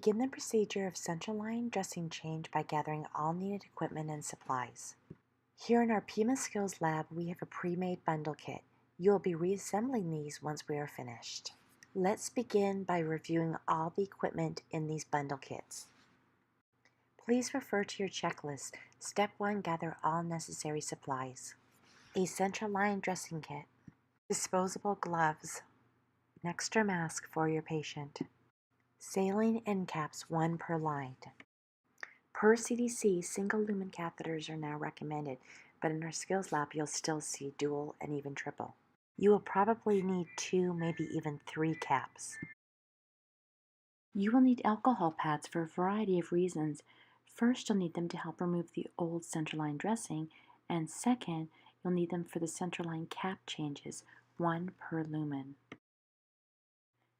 Begin the procedure of central line dressing change by gathering all needed equipment and supplies. Here in our Pima Skills Lab, we have a pre-made bundle kit. You will be reassembling these once we are finished. Let's begin by reviewing all the equipment in these bundle kits. Please refer to your checklist. Step 1, gather all necessary supplies. A central line dressing kit, disposable gloves, an extra mask for your patient, saline end caps, 1 per line. Per CDC, single lumen catheters are now recommended, but in our skills lab you'll still see dual and even triple. You will probably need 2, maybe even 3 caps. You will need alcohol pads for a variety of reasons. First, you'll need them to help remove the old central line dressing, and second, you'll need them for the central line cap changes, 1 per lumen.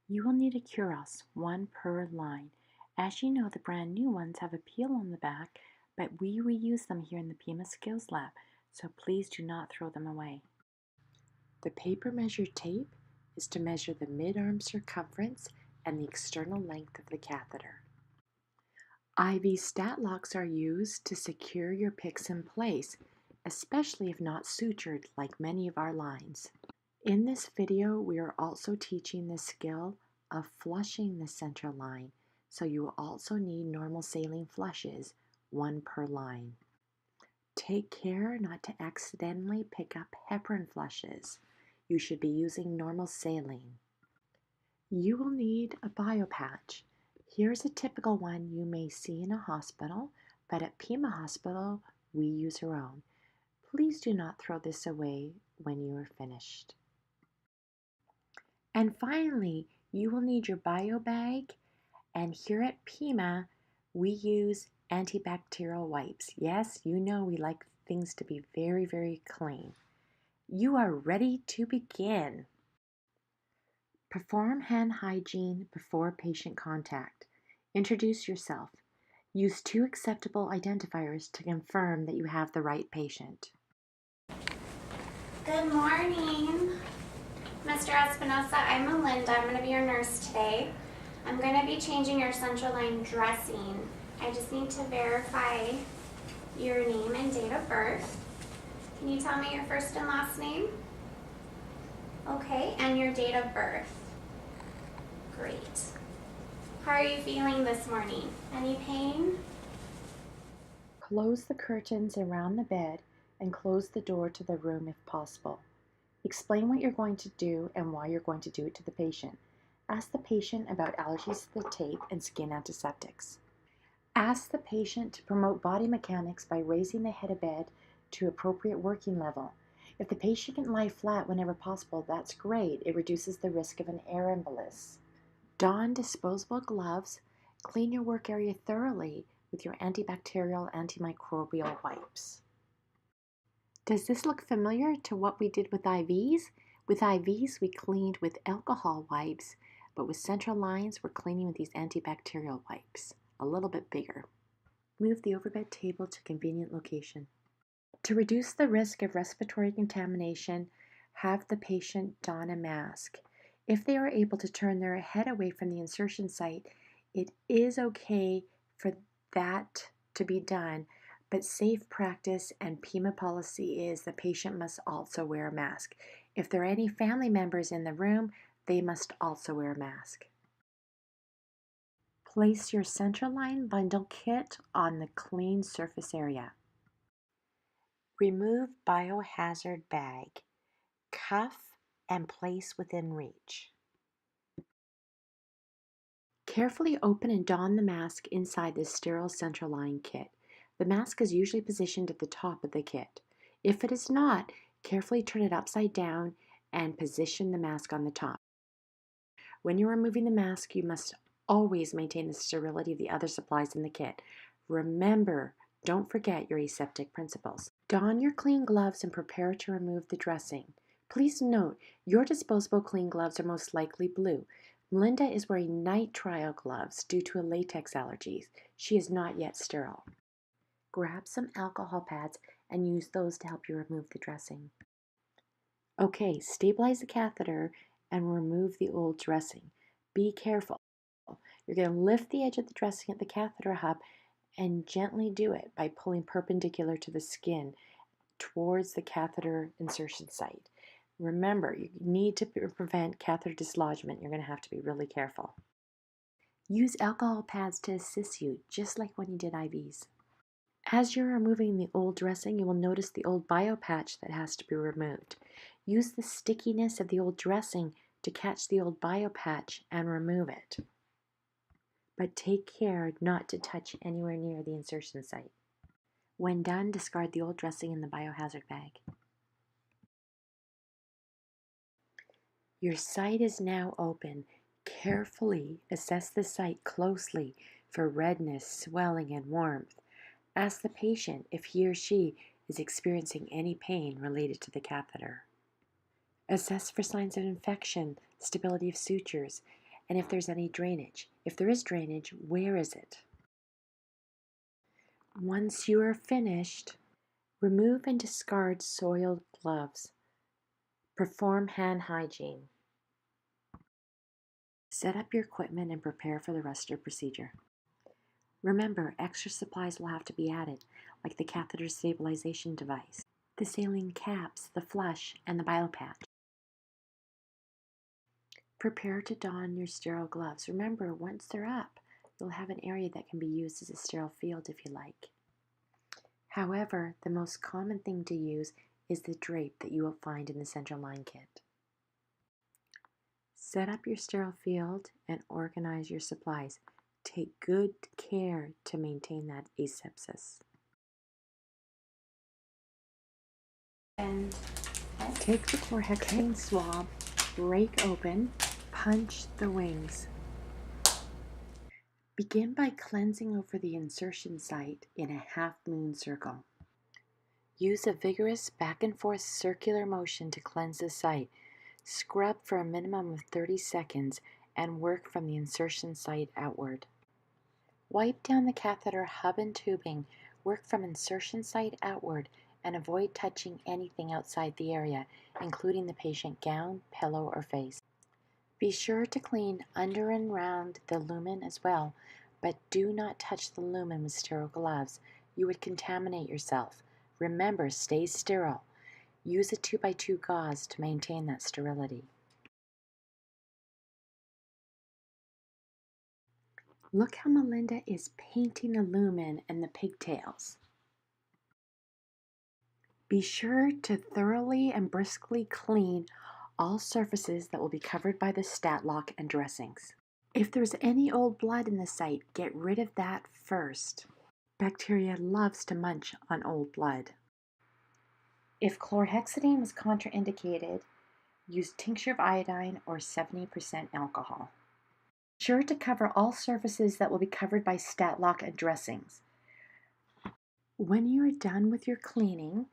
You will need a Curos, 1 per line. As you know, the brand new ones have a peel on the back, but we reuse them here in the Pima Skills Lab, so please do not throw them away. The paper measure tape is to measure the mid-arm circumference and the external length of the catheter. IV stat locks are used to secure your PICCs in place, especially if not sutured like many of our lines. In this video, we are also teaching the skill of flushing the central line, so you will also need normal saline flushes, 1 per line. Take care not to accidentally pick up heparin flushes. You should be using normal saline. You will need a biopatch. Here's a typical one you may see in a hospital, but at Pima Hospital, we use our own. Please do not throw this away when you are finished. And finally, you will need your bio bag, and here at Pima, we use antibacterial wipes. Yes, you know we like things to be very, very clean. You are ready to begin. Perform hand hygiene before patient contact. Introduce yourself. Use 2 acceptable identifiers to confirm that you have the right patient. Good morning, Mr. Espinosa. I'm Melinda. I'm going to be your nurse today. I'm going to be changing your central line dressing. I just need to verify your name and date of birth. Can you tell me your first and last name? Okay, and your date of birth. Great. How are you feeling this morning? Any pain? Close the curtains around the bed and close the door to the room if possible. Explain what you're going to do and why you're going to do it to the patient. Ask the patient about allergies to the tape and skin antiseptics. Ask the patient to promote body mechanics by raising the head of bed to appropriate working level. If the patient can lie flat whenever possible, that's great. It reduces the risk of an air embolus. Don disposable gloves. Clean your work area thoroughly with your antibacterial, antimicrobial wipes. Does this look familiar to what we did with IVs? With IVs, we cleaned with alcohol wipes, but with central lines, we're cleaning with these antibacterial wipes, a little bit bigger. Move the overbed table to a convenient location. To reduce the risk of respiratory contamination, have the patient don a mask. If they are able to turn their head away from the insertion site, it is okay for that to be done, but safe practice and Pima policy is the patient must also wear a mask. If there are any family members in the room, they must also wear a mask. Place your central line bundle kit on the clean surface area. Remove biohazard bag, cuff, and place within reach. Carefully open and don the mask inside the sterile central line kit. The mask is usually positioned at the top of the kit. If it is not, carefully turn it upside down and position the mask on the top. When you're removing the mask, you must always maintain the sterility of the other supplies in the kit. Remember, don't forget your aseptic principles. Don your clean gloves and prepare to remove the dressing. Please note, your disposable clean gloves are most likely blue. Melinda is wearing nitrile gloves due to a latex allergy. She is not yet sterile. Grab some alcohol pads and use those to help you remove the dressing. Okay, stabilize the catheter and remove the old dressing. Be careful. You're going to lift the edge of the dressing at the catheter hub and gently do it by pulling perpendicular to the skin towards the catheter insertion site. Remember, you need to prevent catheter dislodgement. You're going to have to be really careful. Use alcohol pads to assist you, just like when you did IVs. As you're removing the old dressing, you will notice the old bio patch that has to be removed. Use the stickiness of the old dressing to catch the old bio patch and remove it. But take care not to touch anywhere near the insertion site. When done, discard the old dressing in the biohazard bag. Your site is now open. Carefully assess the site closely for redness, swelling, and warmth. Ask the patient if he or she is experiencing any pain related to the catheter. Assess for signs of infection, stability of sutures, and if there's any drainage. If there is drainage, where is it? Once you are finished, remove and discard soiled gloves. Perform hand hygiene. Set up your equipment and prepare for the rest of your procedure. Remember, extra supplies will have to be added, like the catheter stabilization device, the saline caps, the flush, and the biopatch. Prepare to don your sterile gloves. Remember, once they're up, you'll have an area that can be used as a sterile field if you like. However, the most common thing to use is the drape that you will find in the central line kit. Set up your sterile field and organize your supplies. Take good care to maintain that asepsis. And Take the chlorhexidine swab, break open, punch the wings. Begin by cleansing over the insertion site in a half-moon circle. Use a vigorous back and forth circular motion to cleanse the site. Scrub for a minimum of 30 seconds and work from the insertion site outward. Wipe down the catheter hub and tubing. Work from insertion site outward and avoid touching anything outside the area, including the patient gown, pillow, or face. Be sure to clean under and around the lumen as well, but do not touch the lumen with sterile gloves. You would contaminate yourself. Remember, stay sterile. Use a 2x2 gauze to maintain that sterility. Look how Melinda is painting the lumen and the pigtails. Be sure to thoroughly and briskly clean all surfaces that will be covered by the stat lock and dressings. If there's any old blood in the site, get rid of that first. Bacteria loves to munch on old blood. If chlorhexidine was contraindicated, use tincture of iodine or 70% alcohol. Be sure to cover all surfaces that will be covered by stat lock and dressings. When you are done with your cleaning,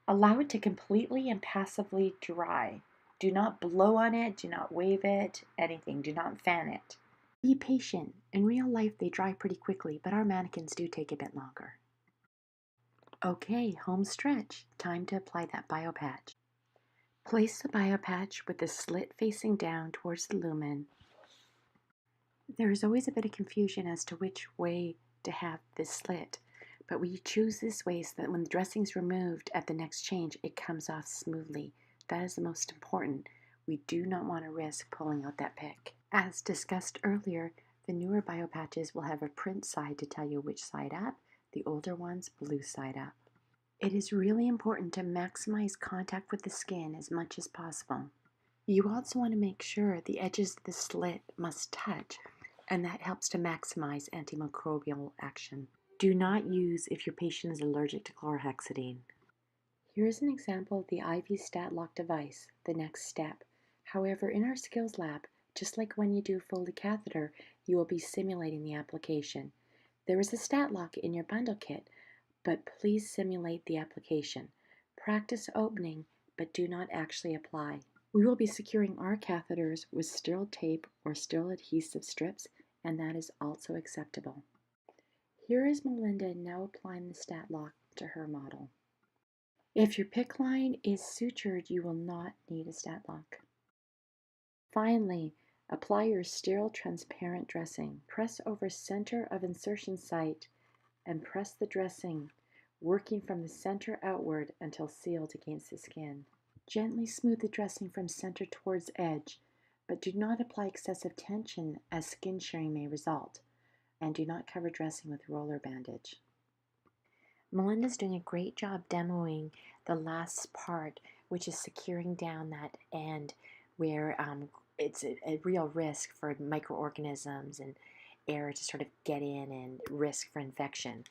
allow it to completely and passively dry. Do not blow on it, do not wave it, anything. Do not fan it. Be patient. In real life, they dry pretty quickly, but our mannequins do take a bit longer. Okay, home stretch. Time to apply that biopatch. Place the biopatch with the slit facing down towards the lumen. There is always a bit of confusion as to which way to have this slit, but we choose this way so that when the dressing is removed at the next change, it comes off smoothly. That is the most important. We do not want to risk pulling out that pick. As discussed earlier, the newer biopatches will have a print side to tell you which side up, the older ones blue side up. It is really important to maximize contact with the skin as much as possible. You also want to make sure the edges of the slit must touch, and that helps to maximize antimicrobial action. Do not use if your patient is allergic to chlorhexidine. Here is an example of the IV stat lock device, the next step. However, in our skills lab, just like when you do Foley catheter, you will be simulating the application. There is a stat lock in your bundle kit, but please simulate the application. Practice opening, but do not actually apply. We will be securing our catheters with sterile tape or sterile adhesive strips, and that is also acceptable. Here is Melinda now applying the stat lock to her model. If your PICC line is sutured, you will not need a stat lock. Finally, Apply your sterile transparent dressing. Press over center of insertion site and press the dressing, working from the center outward until sealed against the skin. Gently smooth the dressing from center towards edge, but do not apply excessive tension as skin shearing may result, and do not cover dressing with roller bandage. Melinda's doing a great job demoing the last part, which is securing down that end where it's a real risk for microorganisms and air to sort of get in and risk for infection.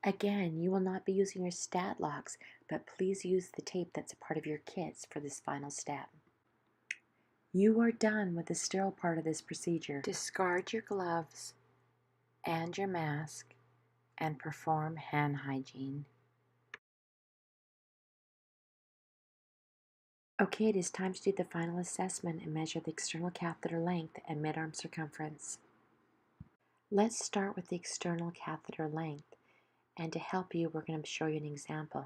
Again, you will not be using your stat locks, but please use the tape that's a part of your kits for this final step. You are done with the sterile part of this procedure. Discard your gloves and your mask and perform hand hygiene. Okay, it is time to do the final assessment and measure the external catheter length and mid-arm circumference. Let's start with the external catheter length, and to help you, we're going to show you an example.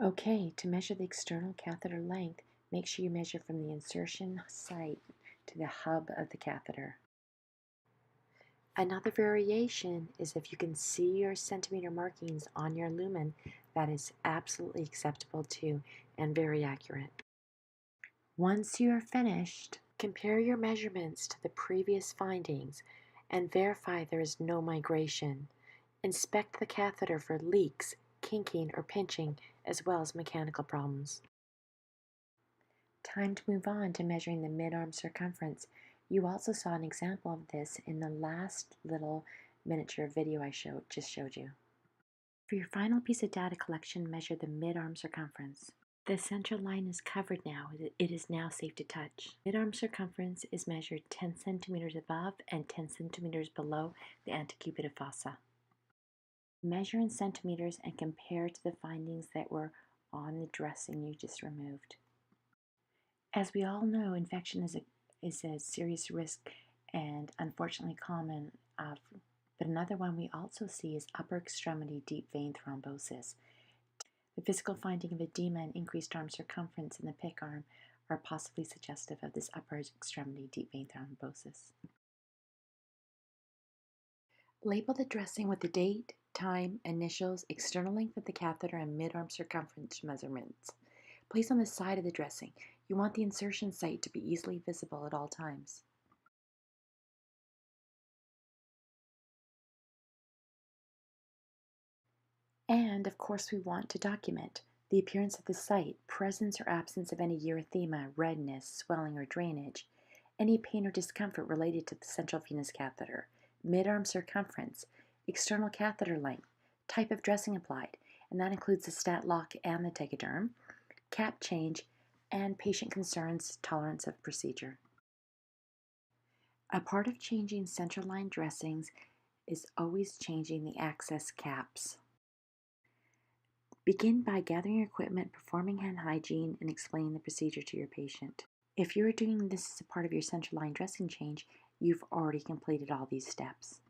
Okay, to measure the external catheter length, make sure you measure from the insertion site to the hub of the catheter. Another variation is if you can see your centimeter markings on your lumen, that is absolutely acceptable too and very accurate. Once you are finished, compare your measurements to the previous findings and verify there is no migration. Inspect the catheter for leaks, kinking, or pinching, as well as mechanical problems. Time to move on to measuring the mid-arm circumference. You also saw an example of this in the last little miniature video I just showed you. For your final piece of data collection, measure the mid-arm circumference. The central line is covered now. It is now safe to touch. Mid-arm circumference is measured 10 centimeters above and 10 centimeters below the antecubital fossa. Measure in centimeters and compare to the findings that were on the dressing you just removed. As we all know, infection is a serious risk and unfortunately common, but another one we also see is upper extremity deep vein thrombosis. The physical finding of edema and increased arm circumference in the PICC arm are possibly suggestive of this upper extremity deep vein thrombosis. Label the dressing with the date, time, initials, external length of the catheter, and mid-arm circumference measurements. Place on the side of the dressing. You want the insertion site to be easily visible at all times. And, of course, we want to document the appearance of the site, presence or absence of any erythema, redness, swelling, or drainage, any pain or discomfort related to the central venous catheter, mid-arm circumference, external catheter length, type of dressing applied, and that includes the stat lock and the tegaderm, cap change, and patient concerns, tolerance of procedure. A part of changing central line dressings is always changing the access caps. Begin by gathering your equipment, performing hand hygiene, and explaining the procedure to your patient. If you are doing this as a part of your central line dressing change, you've already completed all these steps.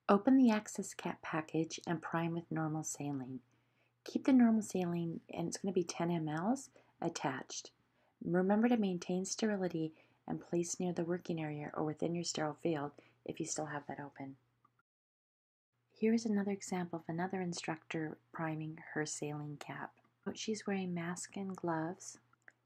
Open the access cap package and prime with normal saline. Keep the normal saline, and it's going to be 10 mL, attached. Remember to maintain sterility and place near the working area or within your sterile field if you still have that open. Here is another example of another instructor priming her saline cap. She's wearing mask and gloves.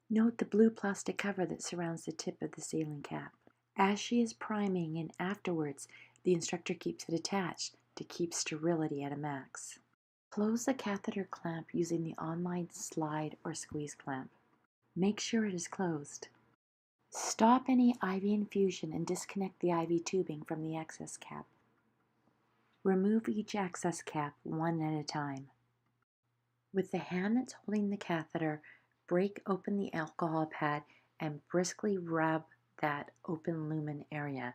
Note the blue plastic cover that surrounds the tip of the saline cap. As she is priming and afterwards, the instructor keeps it attached to keep sterility at a max. Close the catheter clamp using the online slide or squeeze clamp. Make sure it is closed. Stop any IV infusion and disconnect the IV tubing from the access cap. Remove each access cap one at a time. With the hand that's holding the catheter, break open the alcohol pad and briskly rub that open lumen area.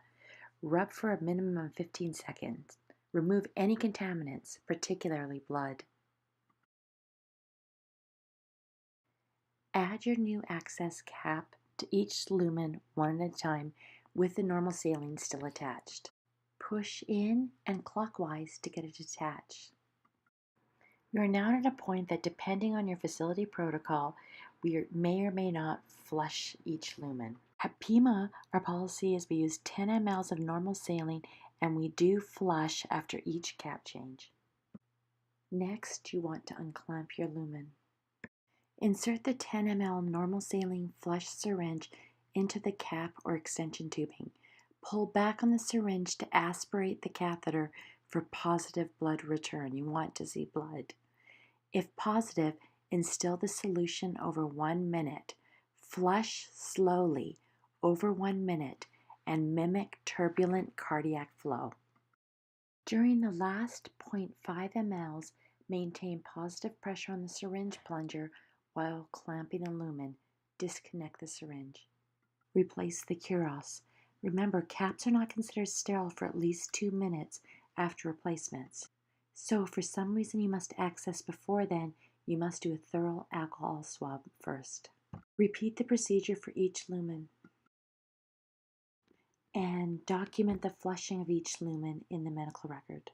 Rub for a minimum of 15 seconds. Remove any contaminants, particularly blood. Add your new access cap to each lumen one at a time with the normal saline still attached. Push in and clockwise to get it attached. You are now at a point that, depending on your facility protocol, we may or may not flush each lumen. At Pima, our policy is we use 10 mLs of normal saline and we do flush after each cap change. Next, you want to unclamp your lumen. Insert the 10 ml normal saline flush syringe into the cap or extension tubing. Pull back on the syringe to aspirate the catheter for positive blood return. You want to see blood. If positive, instill the solution over 1 minute. Flush slowly over 1 minute and mimic turbulent cardiac flow. During the last 0.5 mLs, maintain positive pressure on the syringe plunger while clamping the lumen. Disconnect the syringe. Replace the Curos. Remember, caps are not considered sterile for at least 2 minutes after replacements. So if for some reason you must access before then, you must do a thorough alcohol swab first. Repeat the procedure for each lumen and document the flushing of each lumen in the medical record.